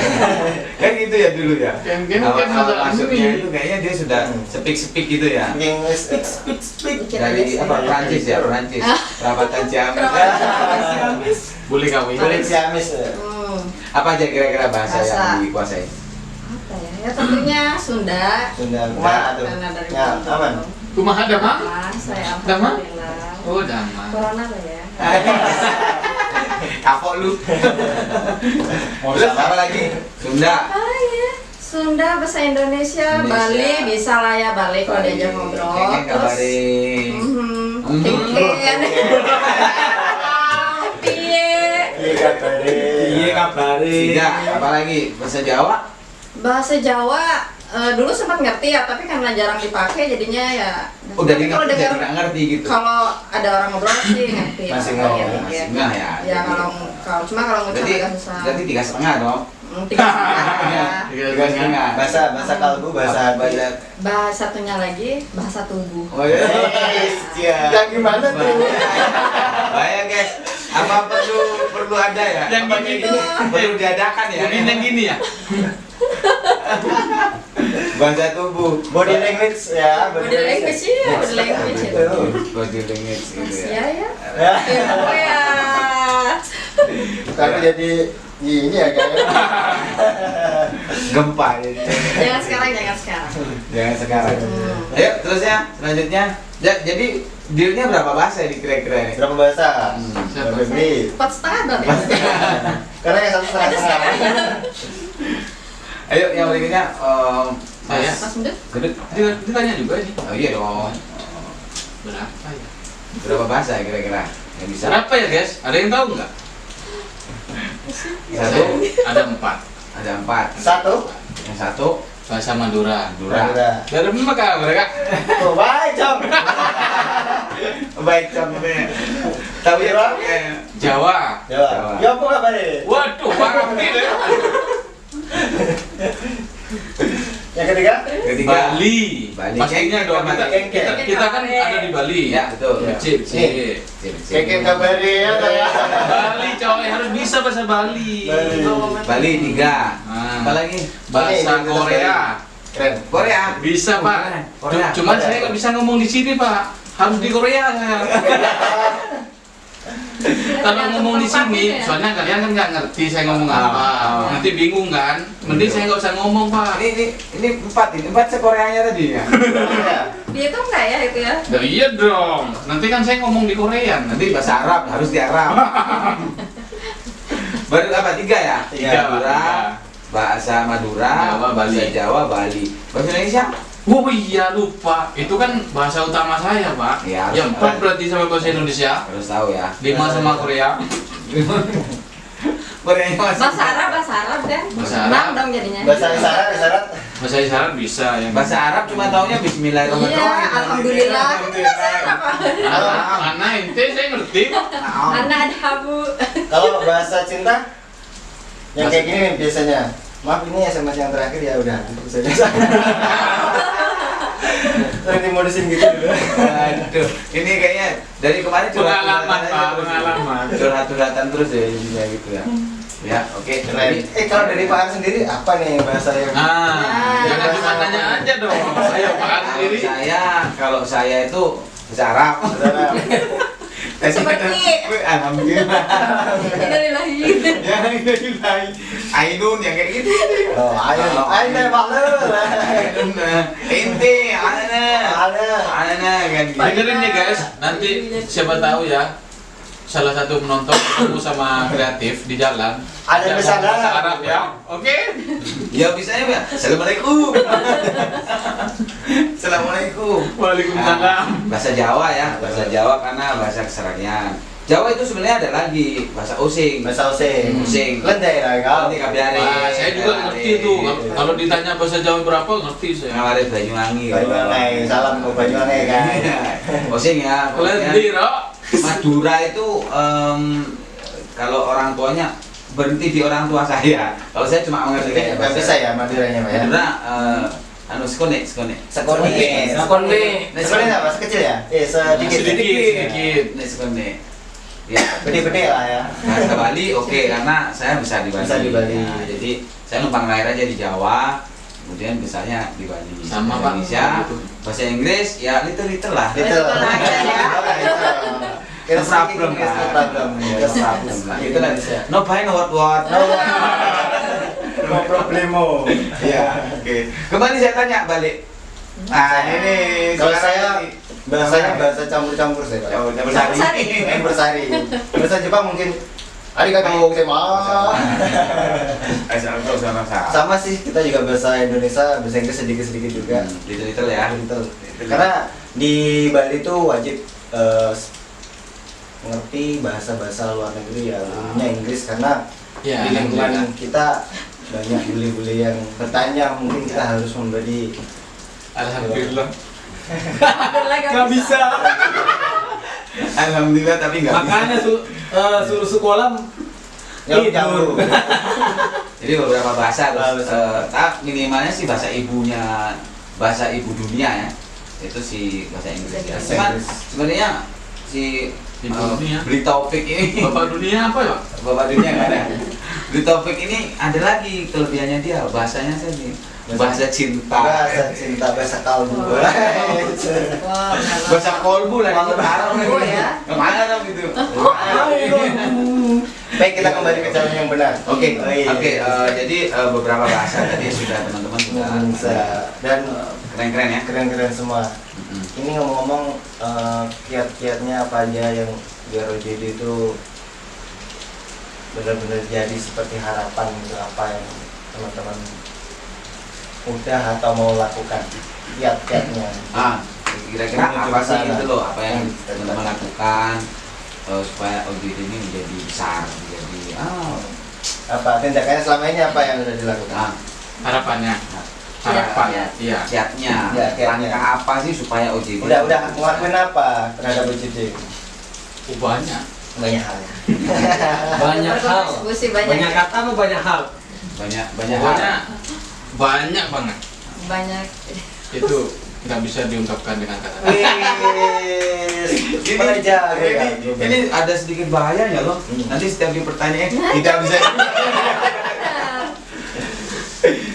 Kan gitu ya dulu ya. Kan Awal-awal ada masuknya ini. itu kayaknya dia sudah speak gitu ya. English. Dari apa Prancis ya, Prancis. Perabatan Ciamis. Boleh kawin. Boleh Siamis. Apa aja kira-kira bahasa Bahasa. yang dikuasai? Apa ya? Ya tentunya Sunda. Sunda. Kumaha tuh? Karena dari Ya, aman. Rumah ada mah? Saya Dama? alhamdulillah. Oh, damai. Corona lah ya. Kapok lu. Terus apa lagi? Sunda. Apa ya? Sunda, bahasa Indonesia, Bali bisa lah ya Bali kalau diajak ngobrol. Kayaknya kabarin. Tingken. Piye? Iya kabare. Iya kabari. Tiga, apa lagi? Bahasa Jawa? Bahasa Jawa dulu sempat ngerti ya, tapi karena jarang dipakai jadinya ya. Oh, jadi Tapi kalau nggak dengar nggak ngerti gitu. kalau ada orang ngobrol sih ngerti. Masih Iya, nggak, iya. masih nggak ya. Ya kalau cuma kalau ngucap Berarti agak susah. berarti 3,5 dong. 3,5 ya. 3,5. Bahasa kalbu, bahasa hati. Bahasa satunya lagi bahasa tubuh. Oh iya. Yang gimana tuh? Bahaya guys. Apa perlu ada ya? Yang Apa gini kayak tuh. perlu diadakan ya? Mungkin yang gini ya. Bahasa tubuh. Body language ya. Body language ya, body language itu. Body language gitu Iya ya. ya. Ya. Apa ya? Tapi jadi ini ya kayaknya. Gempa jadi. Jangan sekarang, jangan sekarang. Jangan sekarang. Ayo terus ya selanjutnya. Jadi dealnya berapa bahasa ini kira-kira ini? Berapa bahasa? Siapa? Berapa beli? 4,5 berarti. Karena yang satu setengah. Ayo yang berikutnya Saya. Mas Mendut? Gedut. Ditanya juga ini. Oh iya dong. Berapa ya? Berapa bahasa kira-kira yang bisa? Berapa ya guys? Ada yang tahu nggak? Satu, Ada 4. ada 4. Satu. Yang satu Bahasa Madura. Madura. Dari mana kak mereka? Oh, baik, Cong. Baik contohnya. Tahu ya Bang? Jawa. Jawa. Ya apa kabarnya? Waduh, parah nih deh. Yang ketiga? Ketiga. Bali. Bali. Pastinya dong kita, Kengkeng. kita kan ada di Bali. Ya, betul. Becik, becik. Keken kabarnya ya saya. Bali coy harus bisa bahasa Bali. Bali. Bali 3. Ah. Apa lagi? Bahasa Ini, Korea. Keren. Korea. Bisa pak. Korea. Cuman Korea. saya nggak bisa ngomong di sini pak. Harus di Korea saya. Kalau ngomong di sini, soalnya kalian kan nggak ngerti saya ngomong apa. Nanti bingung kan. Mending saya nggak usah ngomong pak. Ini 4 ini 4 se-Koreanya tadi ya. Dia tuh enggak ya itu ya? Nah, iya dong. Nanti kan saya ngomong di Korea. Nanti bahasa Arab harus di Arab. Baru apa? 3 ya? Tiga. Madura, bahasa Madura, Jawa, Bali. bahasa Jawa, Bali. Bahasa Indonesia? Oh iya lupa. Itu kan bahasa utama saya pak. Iya, harus Yang 4 tahu. berarti sama bahasa Indonesia. Harus tahu ya. 5 sama Korea. Koreanya masih. Bahasa Arab kan? Bahasa Arab. 6 dong jadinya. Bahasa isyarat, isyarat. Bahasa isyarat bisa yang Bahasa Arab cuma taunya Bismillahirrahmanirrahim. Iya, alhamdulillah. Mana ente saya ngerti. Anak ada habu. Kalau bahasa cinta yang kayak gini nih biasanya. Maaf ini SMS yang terakhir ya udah. Sering dimodusin gitu dulu. Aduh, ini kayaknya dari kemarin Pengalaman, curhat-curhatan Pak, terus ya. pengalaman. Curhat-curhatan terus ya intinya gitu ya. Ya, oke. Keren. Kalau dari Pak An sendiri apa nih bahasa yang Nah, jangan cuma tanya aja dong. Saya Pak sendiri. Kalau saya itu bahasa Arab. Seperti- Alhamdulillah. Innalillahi. Ya, alhamdulillah. Ainun yang kayak gitu. Oh, ayo, ayo deh Pak Lu. Ainun. Ente, ana kan. gitu. Dengerin nih guys, nanti siapa tahu ya salah satu penonton ketemu sama kreatif di jalan. Ada yang bahasa ngomong bahasa Arab. Arab ya. Oke. Ya bisanya ya. Assalamualaikum. Assalamualaikum. Waalaikumsalam. Bahasa Jawa ya, bahasa Jawa karena bahasa keseharian. Jawa itu sebenarnya ada lagi bahasa Osing. Bahasa Osing. Osing. Lendai lah kau. Nanti kabiare. Wah, saya juga ngerti tuh. Kalau ditanya bahasa Jawa berapa ngerti saya. Ngawari Banyuwangi. Banyuwangi, salam ke Banyuwangi kan. Osing ya. Lendi, Rok. Madura itu kalau orang tuanya berhenti di orang tua saya. Kalau saya cuma mengerti kayak Nggak bisa ya Maduranya Pak ya. Madura skone. Sekone. Sekone. Sekone apa? Sekecil ya? Sedikit. Sedikit. Skone. Ya, Gede-gede lah ya. bahasa Bali oke karena saya bisa di Bali. Bisa di Bali. Nah, jadi saya numpang lahir aja di Jawa, kemudian bisanya di Bali. Sama, Pak. Indonesia, bahasa Inggris ya little lah. Itu. No problem No lah. problem. No problem lah. Itu lah. No pain, no what. No problemo. Iya, oke. Kembali saya tanya balik. Nah, ini Kalau sekarang saya ini. bahasanya bahasa campur-campur saya. Pak. Campur sari. Campur sari. Bahasa Jepang mungkin arigatou gozaimasu. Sama sih kita juga bahasa Indonesia, bahasa Inggris sedikit-sedikit juga. Little ya. Little. Karena di Bali tuh wajib mengerti bahasa-bahasa luar negeri ya, umumnya Inggris karena Ya, di lingkungan alhamdulillah. kita banyak bule-bule yang bertanya, mungkin kita harus memberi. Alhamdulillah. Alhamdulillah Nggak bisa. Alhamdulillah tapi nggak bisa. Makanya suruh sekolah Jauh-jauh. Jadi beberapa bahasa terus Bahasa. minimalnya sih bahasa ibunya, bahasa ibu dunia ya. Itu si bahasa Inggris ya. Bahasa Cuman Inggris. sebenarnya si Ibu dunia. Beli Taufik ini Bapak dunia apa ya? Bapak dunia nggak ada. Beli Taufik ini ada lagi kelebihannya dia, bahasanya saya nih bahasa cinta. Bahasa cinta, bahasa kalbu. Wah, Bahasa kolbu lah Kolbu. Kolbu ya. Kemana dong gitu? Baik, kita kembali ke jalan yang benar. Oke, Oh, iya. oke. Jadi beberapa bahasa tadi sudah teman-teman sudah Bisa. Dan keren-keren ya. keren-keren semua. Ini ngomong-ngomong kiat-kiatnya apa aja yang biar OJD itu benar-benar jadi seperti harapan gitu, apa yang teman-teman udah atau mau lakukan kiat-kiatnya. Kira-kira Menuju apa ke sih sana. itu loh apa yang teman-teman lakukan supaya OJD ini menjadi besar, menjadi Apa tindakannya selama ini apa yang sudah dilakukan? Nah, Harapannya. Harapan. Iya. Iya. kiatnya, Ya, kiatnya. langkah apa sih supaya OJD Udah ngelakuin apa terhadap OJD? Banyak. Banyak hal. Banyak hal. Berkontribusi Banyak banyak. kata apa banyak hal? banyak Pokoknya banyak banget. Banyak. Itu nggak bisa diungkapkan dengan kata. Gimana aja? ini ada sedikit bahaya ya loh. Nanti setiap dipertanyain tidak bisa.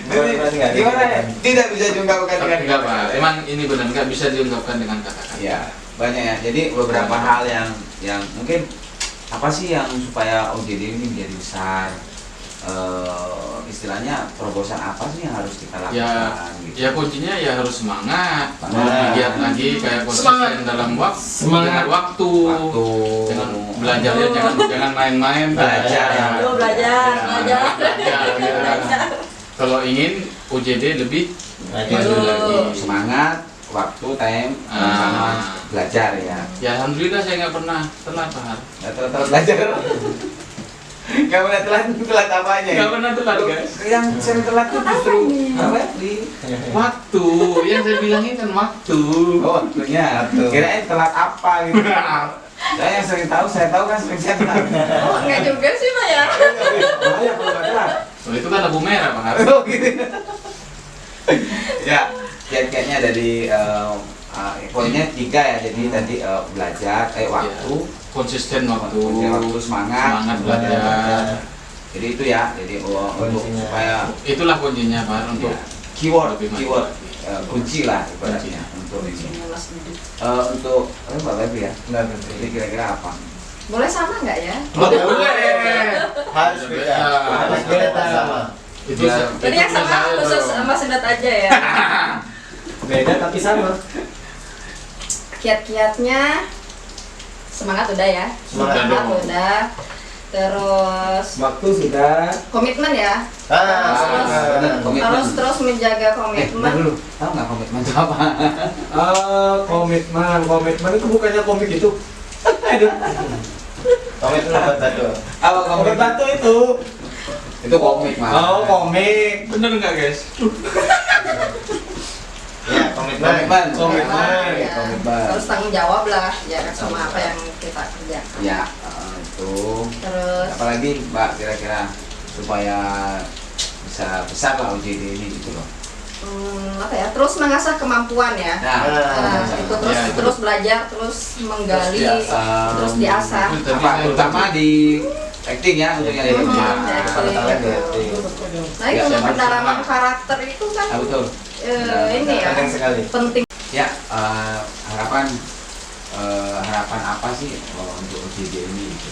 Gimana ya? Tidak bisa diungkapkan dengan Enggak, Pak. kata-kata. Emang ini benar nggak bisa diungkapkan dengan kata-kata. Ya, banyak ya. Jadi beberapa hal yang mungkin apa sih yang supaya OJD ini menjadi besar? Istilahnya terobosan apa sih yang harus kita lakukan? Ya, gitu. ya kuncinya ya harus semangat. Semangat. Giat lagi kayak Semangat. konsisten dalam waktu. Semangat. Dengan waktu. Jangan belajarnya jangan main-main. Belajar. Oh, belajar. Belajar, gitu kan. Kalau ingin OJD lebih maju lagi. Semangat, waktu, time, sama belajar ya. Ya alhamdulillah saya nggak pernah telat, Pak. Nggak telat belajar. Nggak pernah telat apanya? Nggak pernah telat, guys. Yang sering telat tuh justru apa? Waktu, yang saya bilangin kan waktu. Oh, waktunya. Kirain telat apa gitu. Saya yang sering tahu, saya tahu kan sering saya telat. Oh, enggak juga sih, Pak ya. Bahaya kalau nggak telat. Oh, itu kan lampu merah, Pak. Oh gitu. Ya, kiat-kiatnya dari poinnya 3 ya. Jadi tadi belajar, waktu, Konsisten waktu, semangat, semangat belajar. Jadi itu ya. Jadi untuk Kuncinya. supaya Itulah kuncinya, Pak, untuk keyword, lebih maju keyword lagi. kunci lah ibaratnya untuk ini. Mas Didi. Untuk Mbak Febri ya. Jadi kira-kira apa? Boleh sama nggak ya? Boleh. Harus beda. Harus beda sama. Itu Ya. Jadi yang sama khusus sama Sendat aja ya. Beda tapi sama. Kiat-kiatnya semangat udah ya. Semangat dong. Udah. Terus Waktu sudah. komitmen ya. Ah, Komitmen. Harus terus menjaga Bentar komitmen. dulu, tahu nggak komitmen itu apa? Komitmen itu bukannya komik itu. Aduh. komitmen apa tuh? Apa Komik batu itu. Itu komik mas. Oh, komik. bener nggak, guys? Ya, komitmen. Komitmen. Komitmen. Ya. Komitmen. Harus tanggung jawab lah ya kan sama apa yang kita kerjakan. Ya, itu. Terus Apalagi Mbak kira-kira supaya bisa besar lah OJD ini gitu loh. apa ya? Terus mengasah kemampuan ya. Nah, Nah, itu terus Ya, itu. terus belajar, terus menggali, terus diasah. diasah. Itu tadi apa saya terutama di acting ya untuk yang Mhm, ya. Pada talent ya. Nah itu Ya, untuk saya pendalaman harus karakter itu kan Ah, betul. ini ya Penting sekali. penting. Ya, harapan apa sih untuk OJD ini? Gitu.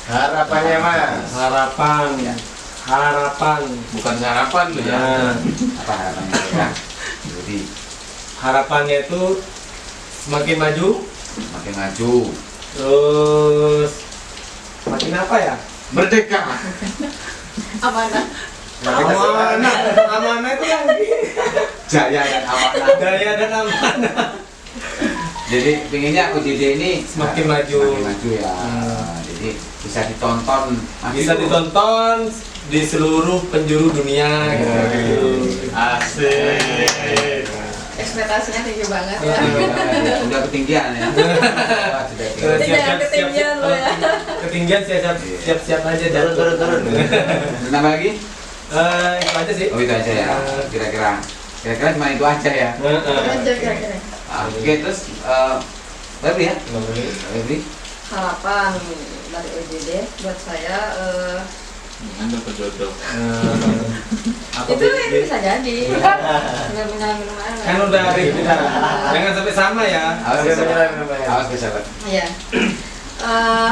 Harapannya Mas. Harapan. Ya. Harapan. Bukan sarapan loh ya. Nah, Apa harapannya ya? Jadi harapannya itu semakin maju, makin maju. terus makin apa ya? Merdeka. Amanah. Amanah. Amanah itu lagi. Jaya dan amanah. Daya dan amanah. Jadi pinginnya OJD ini Semakin maju. semakin maju ya. Jadi bisa ditonton, Bisa ditonton di seluruh penjuru dunia gitu. Asik. Ekspektasinya tinggi banget ya. Udah ketinggian ya. Wah, sudah Terus ketinggian. Jangan ketinggian lo ya. Ketinggian siap-siap aja jatuh. Turun. Nambah lagi? Itu aja sih. Oh itu aja ya. Kira-kira cuma itu aja ya. Aja kira-kira. Oke terus Febri ya? Febri? Harapan dari OJD buat saya Jangan dapat jodoh. Apa itu bisa jadi. Sambil minum air. Kan udah hari kita. Jangan sampai sama ya. Awas bisa. Iya.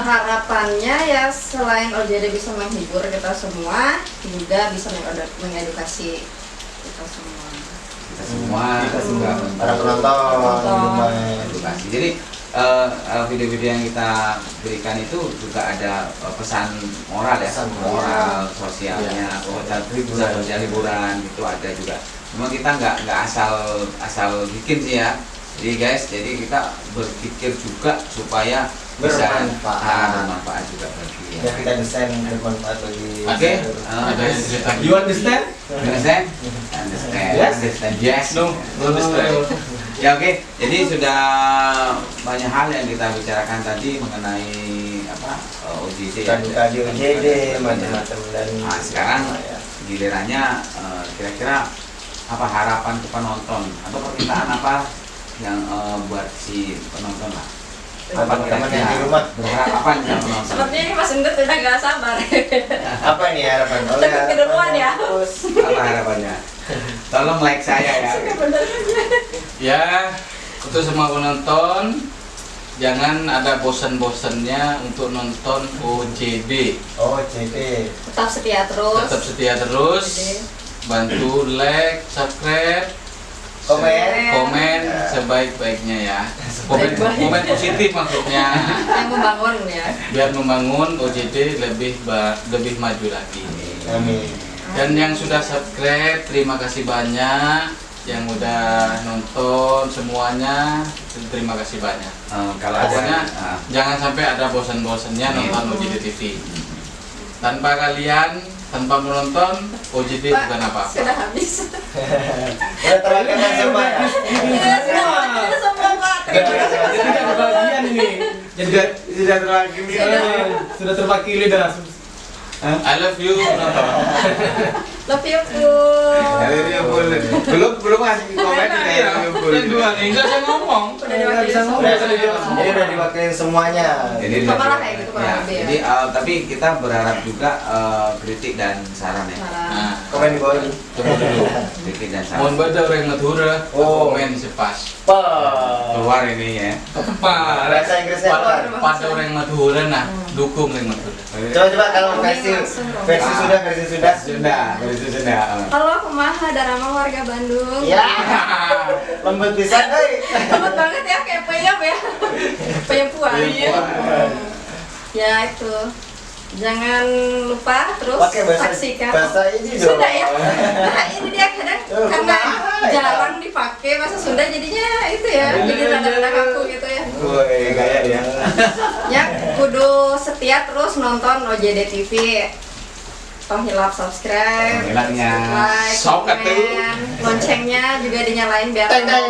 Harapannya ya selain OJD bisa menghibur kita semua, juga bisa mengedukasi kita semua. Kita semua Para penonton. edukasi. Jadi video-video yang kita berikan itu juga ada pesan moral ya, Pesan moral sosialnya, sosial hiburan itu ada juga. Cuma kita nggak asal bikin sih ya. Jadi guys, jadi kita berpikir juga supaya bisa Bermanfaat. bermanfaat juga bagi Ya kita desain bermanfaat bagi. Oke, Ada yang cerita You understand? understand? Understand. Yes? Understand. Yes. No, understand. Ya oke, jadi sudah banyak hal yang kita bicarakan tadi mengenai apa OJT ya. Tadi OJD macam-macam dan Nah, sekarang ya. gilirannya kira-kira apa harapan ke penonton atau permintaan apa yang buat si penonton lah? Apa Teman-teman kira-kira yang di rumah. berharap apa nih sama penonton? Sepertinya ini Mas Endut udah gak sabar. Apa nih harapan? Cepet ke duluan ya. Terus. Apa harapannya? Tolong like saya ya. Ya, untuk semua penonton, jangan ada bosan-bosannya untuk nonton OJD. Oh, JD. Tetap setia terus. Tetap setia terus, bantu like, subscribe, komen Ya. sebaik-baiknya ya. Komen, Sebaik-baik. komen positif maksudnya, Yang membangun ya. biar membangun OJD lebih maju lagi. Amin. Dan yang sudah subscribe, terima kasih banyak. Yang udah nonton semuanya, terima kasih banyak. Kalau Pokoknya ada jangan sampai ada bosan-bosannya nonton OJD TV. Tanpa kalian, tanpa menonton, OJD bukan Pak, apa-apa. sudah habis. Udah terangkan semua ya. Sudah semua Pak. Terima kasih Mas Jadi tidak Endut. kebagian ini. Jadi sudah terwakili. sudah terwakili dah. I love you penonton. Love you Bu. Belum ngasih komen ya. Yang dua nih, enggak saya ngomong. Udah diwakili bisa semua. ngomong. Jadi udah diwakilin semuanya. Sama lah kayak gitu, kurang ya, lebih ya. jadi tapi kita berharap juga kritik dan saran ya. Nah, Komen di bawah ini. tunggu dulu. Kritik dan saran. Mohon baca orang Madura, Oh. komen sepas. Keluar ini ya. Tepat. Bahasa Inggrisnya apa? Pada orang Madura, nah dukung orang Madura. Coba kalau versi sudah. Sudah. Halo, kumaha Darama warga Bandung. Ya. Lembut pisan euy. Lembut banget ya, kayak peyem ya. Peyem puan. Ya itu. Jangan lupa terus Pakai saksikan. bahasa ini dong. Sunda ya. Nah ini dia kadang Oh, karena kumaha ya? jarang dipakai bahasa Sunda jadinya itu ya, jadi rada-rada kaku gitu ya. Woi, gaya dia. Ya, kudu setia terus nonton OJD TV. Tong hilap subscribe, Hilapnya. like, Sok atuh. komen, loncengnya juga dinyalain biar tahu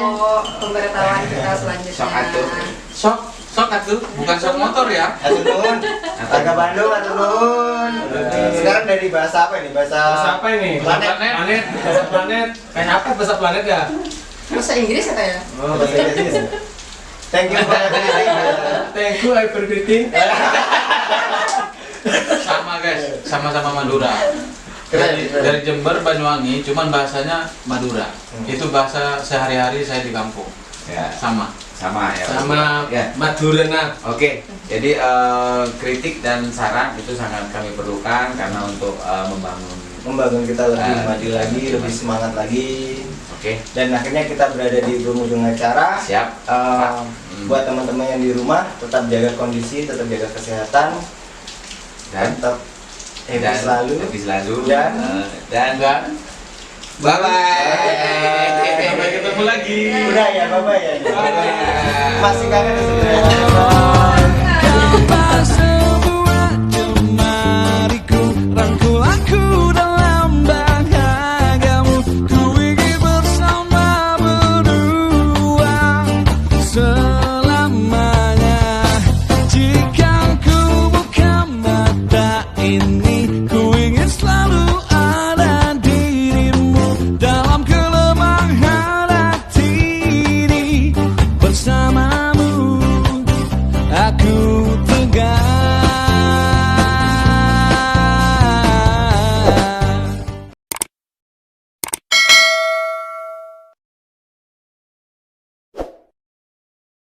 pemberitahuan kita selanjutnya. Sok atuh. Sok atuh, bukan sok motor ya. Atur nuhun. Warga Bandung atur nuhun. Sekarang dari bahasa apa ini? Bahasa apa ini? Planet. Planet. Bahasa planet. Kayak apa bahasa planet ya? Bahasa Inggris ya kayak. Oh, bahasa Inggris. Thank you for everything. Thank you everything. Sama guys, sama-sama Madura. Keren, keren. Dari Jember, Banyuwangi, cuman bahasanya Madura. Itu bahasa sehari-hari saya di kampung. Ya, Sama. sama ya. Sama Ya. Madura nah. Oke, jadi kritik dan saran itu sangat kami perlukan karena untuk Membangun kita lebih Ah. maju lagi, lebih semangat lagi. Oke, Dan akhirnya kita berada di penghujung acara. siap. Buat teman-teman yang di rumah, tetap jaga kondisi, tetap jaga kesehatan, Dan tetap happy selalu. happy selalu. Dan- dan Dan bye bye. sampai ketemu lagi. Udah ya, bye-bye ya. Bye. Masih kangen sebenarnya.